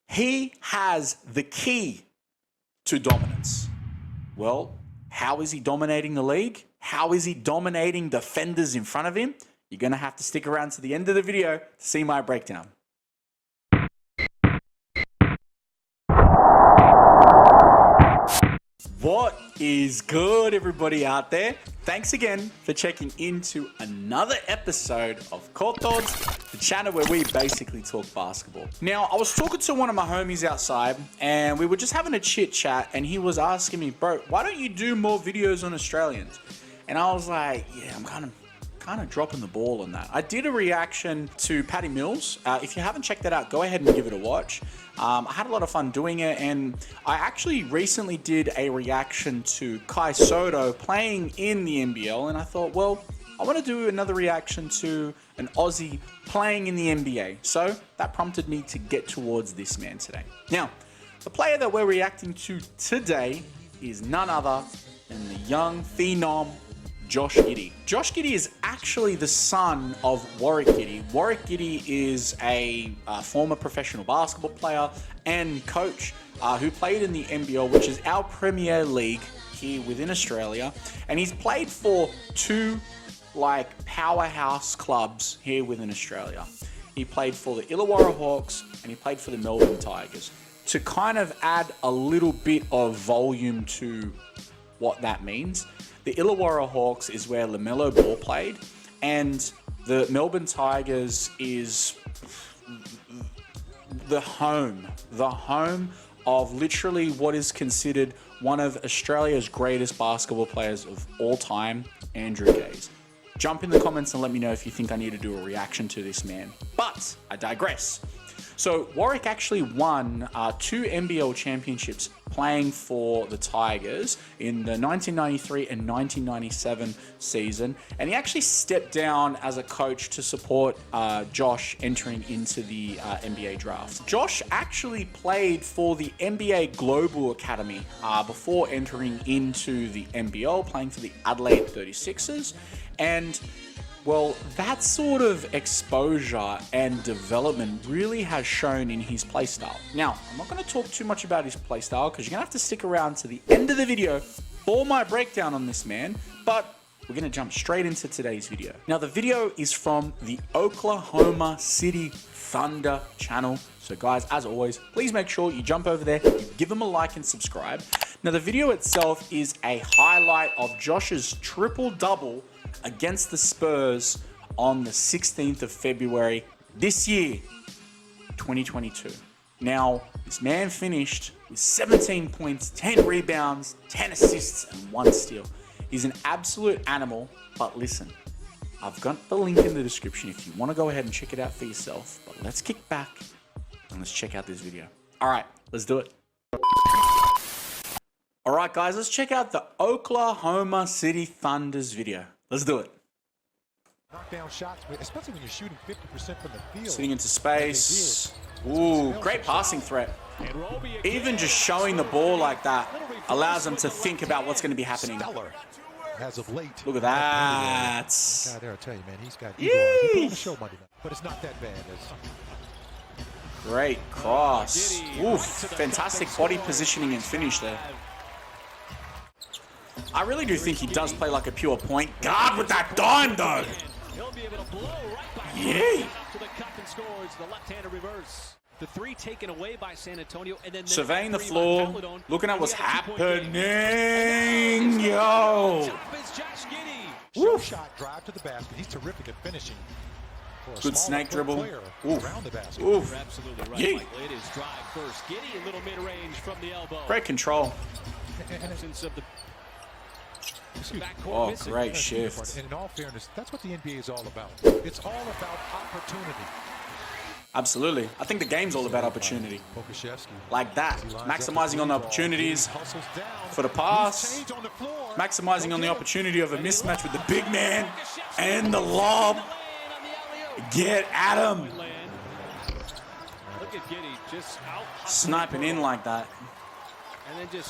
He has the key to dominance. Well, how is he dominating the league? How is he dominating defenders in front of him? You're going to have to stick around to the end of the video to see my breakdown. What is good, everybody out there? Thanks again for checking into another episode of Court Thoughts, the channel where we basically talk basketball. Now, I was talking to one of my homies outside, and we were just having a chit chat, and he was asking me, bro, why don't you do more videos on Australians? And I was like, yeah, I'm kind of dropping the ball on that. I did a reaction to Patty Mills. If you haven't checked that out, go ahead and give it a watch. I had a lot of fun doing it, and I actually recently did a reaction to Kai Soto playing in the NBL, and I thought, well, I want to do another reaction to an Aussie playing in the NBA. So that prompted me to get towards this man today. Now, the player that we're reacting to today is none other than the young phenom Josh Giddey. Josh Giddey is actually the son of Warwick Giddey. Warwick Giddey is a former professional basketball player and coach who played in the NBL, which is our Premier League here within Australia. And he's played for two powerhouse clubs here within Australia. He played for the Illawarra Hawks and he played for the Melbourne Tigers. To kind of add a little bit of volume to what that means, the Illawarra Hawks is where LaMelo Ball played, and the Melbourne Tigers is the home of literally what is considered one of Australia's greatest basketball players of all time, Andrew Gaze. Jump in the comments and let me know if you think I need to do a reaction to this man. But I digress. So Warwick actually won 2 NBL championships playing for the Tigers in the 1993 and 1997 season. And he actually stepped down as a coach to support Josh entering into the NBA draft. Josh actually played for the NBA Global Academy before entering into the NBL, playing for the Adelaide 36ers. And well, that sort of exposure and development really has shown in his playstyle. Now, I'm not going to talk too much about his playstyle because you're going to have to stick around to the end of the video for my breakdown on this man, but we're going to jump straight into today's video. Now, the video is from the Oklahoma City Thunder channel. So guys, as always, please make sure you jump over there, you give them a like and subscribe. Now, the video itself is a highlight of Josh's triple-double against the Spurs on the 16th of February this year, 2022. Now, this man finished with 17 points, 10 rebounds, 10 assists, and 1 steal. He's an absolute animal, but listen, I've got the link in the description if you want to go ahead and check it out for yourself. But let's kick back and let's check out this video. All right, let's do it. All right, guys, let's check out the Oklahoma City Thunder's video. Let's do it. Knockdown shots, especially when you're shooting 50% from the field. Sitting into space. Ooh, great passing threat. Even just showing the ball like that allows them to think about what's going to be happening. As of late, look at that. God, there, I tell you, man, he's got the show money, but it's not that bad. Great cross. Oof, fantastic body positioning and finish there. I really do think he does play like a pure point guard with that dime, though. Yeah. The 3 taken away by San Antonio, and then surveying the floor, looking at what's happening, yo. Woo. Shot drive to the basket. He's terrific at finishing. Good snake dribble. Around the basket. You're absolutely right, Michael. It is drive first. Giddey, a little mid-range from the elbow. Great control. Oh, great shift. And in all fairness, that's what the NBA is all about. It's all about opportunity. Absolutely. I think the game's all about opportunity. Like that. Maximizing on the opportunities for the pass. Maximizing on the opportunity of a mismatch with the big man and the lob. Get at him. Sniping in like that.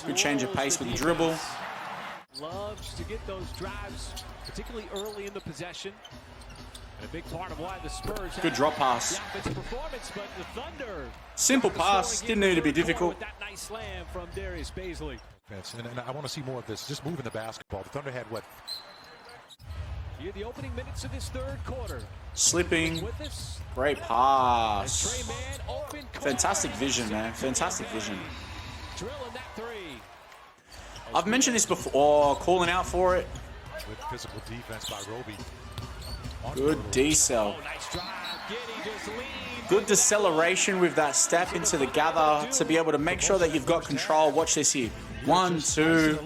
Good change of pace with the dribble. Loves to get those drives, particularly early in the possession. A big part of why the Spurs Good drop pass. the offensive performance, but the Thunder. Simple pass. Didn't need to be difficult. With that nice slam from Darius Baisley. And I want to see more of this. Just moving the basketball. The Thunder had what? Here the opening minutes of this third quarter. Slipping. With us, Great pass. Trey Man, open court. Fantastic vision, man. Fantastic vision. Drilling that three. I've mentioned this before. Calling out for it. With physical defense by Roby. Good decel. Oh, nice drive. Giddey just leads. Good deceleration with that step into the gather to be able to make sure that you've got control. Watch this here. 1, 2,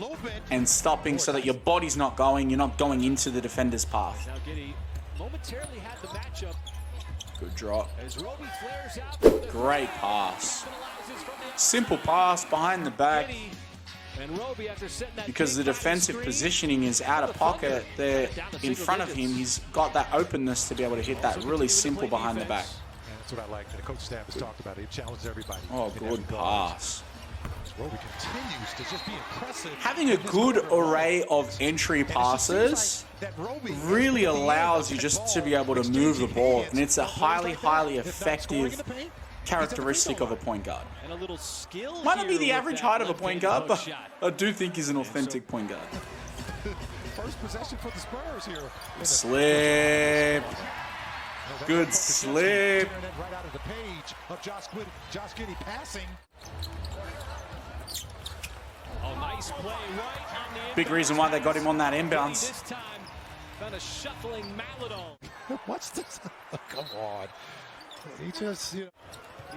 and stopping so that your body's not going. You're not going into the defender's path. Now Giddey momentarily had the matchup. Good drop. As Roby flares out. Great pass. Simple pass behind the back. And Roby, after setting that Because the defensive positioning is out of pocket there in front of him. He's got that openness to be able to hit that really simple behind the back. That's what I like. The coach staff has talked about it. He challenged everybody. Oh, good pass. Roby continues to just be impressive. Having a good array of entry passes really allows you just to be able to move the ball. And it's a highly, highly effective characteristic of a point guard. And a little skill. Might not be the here average with height that of a point left-handed guard, but hook shot. I do think he's an authentic point guard. First possession for the Spurs here. Slip. Good slip. Right out of the page of Josh Giddey passing. Oh, nice play right on the Big reason why they got him on that inbounds. This time, found a shuffling Maladon. What's this? Come on. He just, you know.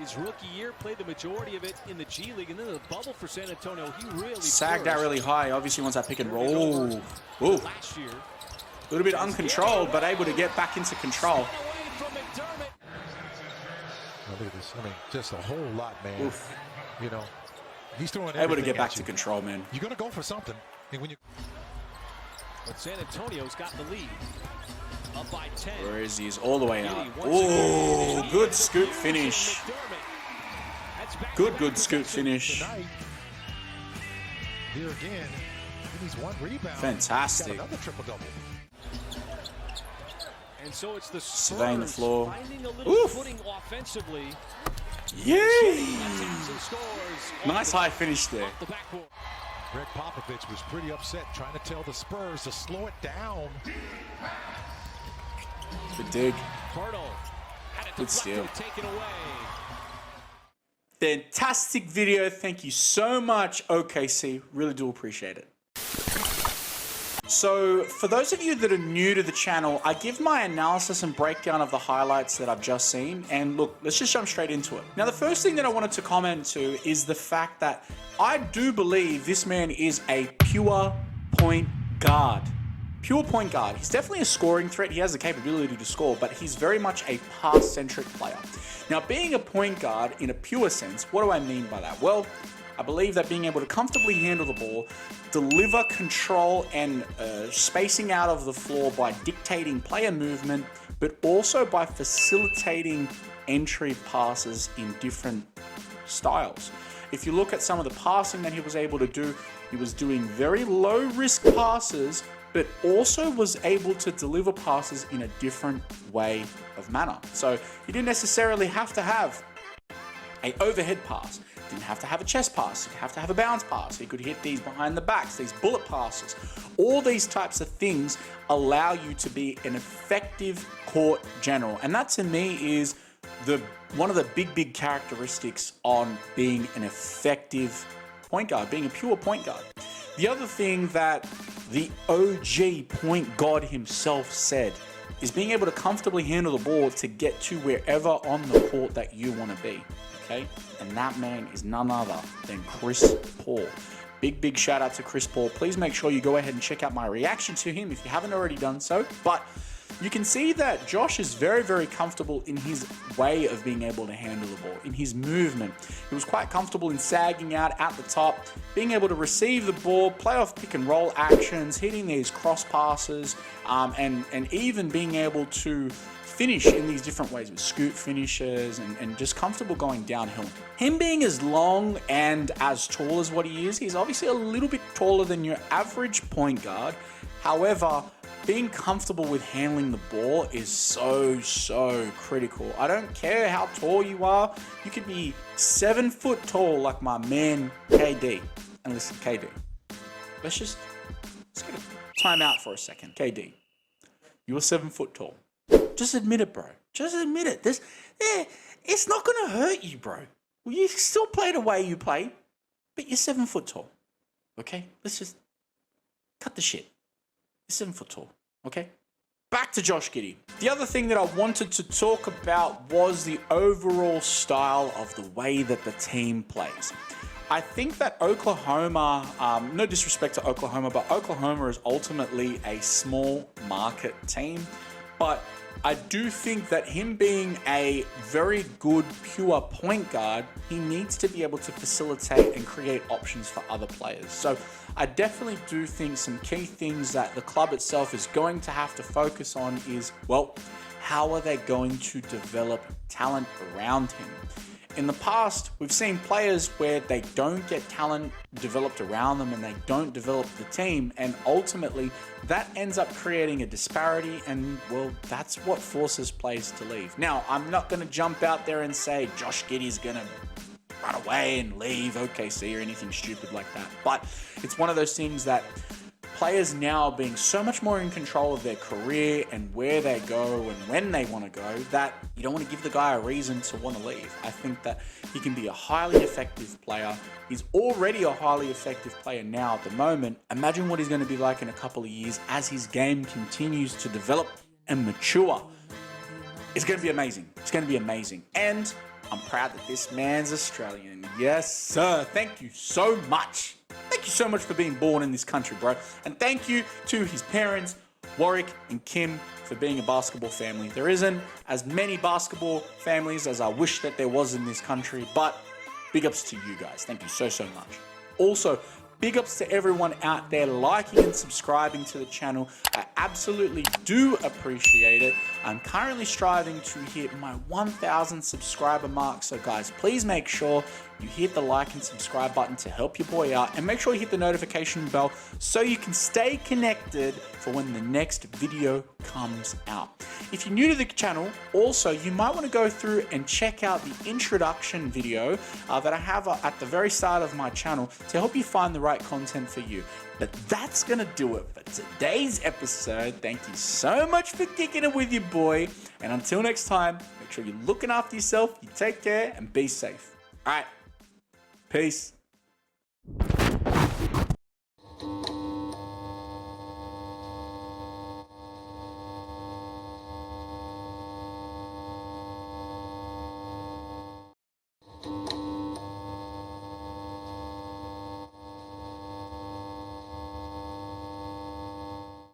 His rookie year played the majority of it in the G League, and then the bubble for San Antonio. He really Sagged out really high. Obviously wants that pick and roll. Ooh. last year. A little bit uncontrolled, but able to get back into control. Away from McDermott. Oh, look at this. I mean, just a whole lot, man. Oof. You know, he's throwing Able to everything get back at to you. control, man. You're going to go for something. And when you But San Antonio's got the lead. Up by 10. Where is he? He's all the way up. Giddey once Ooh, again. good scoop finish. That's Good scoop finish. tonight, here again, he's one rebound. Fantastic. He's got another triple-double. And so it's the Surveying the Spurs floor. finding a little Oof. footing offensively. Yay! Some scores Nice high finish there. off the backboard. Greg Popovich was pretty upset, trying to tell the Spurs to slow it down. Good dig. Hurdle. Had it Good steal. taken away. Fantastic video. Thank you so much, OKC. Really do appreciate it. So, for those of you that are new to the channel, I give my analysis and breakdown of the highlights that I've just seen. And look, let's just jump straight into it. Now, the first thing that I wanted to comment to is the fact that I do believe this man is a pure point guard. Pure point guard. He's definitely a scoring threat. He has the capability to score, but he's very much a pass-centric player. Now, being a point guard in a pure sense, what do I mean by that? Well, I believe that being able to comfortably handle the ball, deliver control and spacing out of the floor by dictating player movement, but also by facilitating entry passes in different styles. If you look at some of the passing that he was able to do, he was doing very low risk passes, but also was able to deliver passes in a different way of manner. So he didn't necessarily have to have an overhead pass, didn't have to have a chest pass, didn't have to have a bounce pass. He could hit these behind the backs, these bullet passes. All these types of things allow you to be an effective court general. And that to me is one of the big characteristics on being an effective point guard, being a pure point guard. The other thing that the OG point guard himself said is being able to comfortably handle the ball to get to wherever on the court that you want to be. Okay? And that man is none other than Chris Paul. Big shout out to Chris Paul. Please make sure you go ahead and check out my reaction to him if you haven't already done so. But you can see that Josh is very comfortable in his way of being able to handle the ball, in his movement. He was quite comfortable in sagging out at the top, being able to receive the ball, play off pick and roll actions, hitting these cross passes, and even being able to finish in these different ways with scoop finishes and just comfortable going downhill. Him being as long and as tall as what he is, he's obviously a little bit taller than your average point guard. However, being comfortable with handling the ball is so critical. I don't care how tall you are. You could be 7 foot tall like my man KD. And listen, KD, let's get a time out for a second. KD, you were 7 foot tall. Just admit it, bro. Just admit it. It's not going to hurt you, bro. Well, you still play the way you play, but you're 7 foot tall. Okay? Let's just cut the shit. You're 7 foot tall. Okay? Back to Josh Giddey. The other thing that I wanted to talk about was the overall style of the way that the team plays. I think that Oklahoma, no disrespect to Oklahoma, but Oklahoma is ultimately a small market team. But I do think that him being a very good, pure point guard, he needs to be able to facilitate and create options for other players. So I definitely do think some key things that the club itself is going to have to focus on is, well, how are they going to develop talent around him? In the past, we've seen players where they don't get talent developed around them and they don't develop the team, and ultimately that ends up creating a disparity, and well, that's what forces players to leave. Now, I'm not going to jump out there and say Josh Giddey's going to run away and leave OKC or anything stupid like that, but it's one of those things that players now being so much more in control of their career and where they go and when they want to go, that you don't want to give the guy a reason to want to leave. I think that he can be a highly effective player. He's already a highly effective player now at the moment. Imagine what he's going to be like in a couple of years as his game continues to develop and mature. It's going to be amazing. It's going to be amazing. And I'm proud that this man's Australian. Yes, sir. Thank you so much. Thank you so much for being born in this country, bro. And thank you to his parents, Warwick and Kim, for being a basketball family. There isn't as many basketball families as I wish that there was in this country, but big ups to you guys. Thank you so much. Also, big ups to everyone out there liking and subscribing to the channel. I absolutely do appreciate it. I'm currently striving to hit my 1,000 subscriber mark. So guys, please make sure you hit the like and subscribe button to help your boy out, and make sure you hit the notification bell so you can stay connected for when the next video comes out. If you're new to the channel, also, you might want to go through and check out the introduction video that I have at the very start of my channel to help you find the right content for you. But that's going to do it for today's episode. Thank you so much for kicking it with your boy. And until next time, make sure you're looking after yourself, you take care, and be safe. All right. Peace.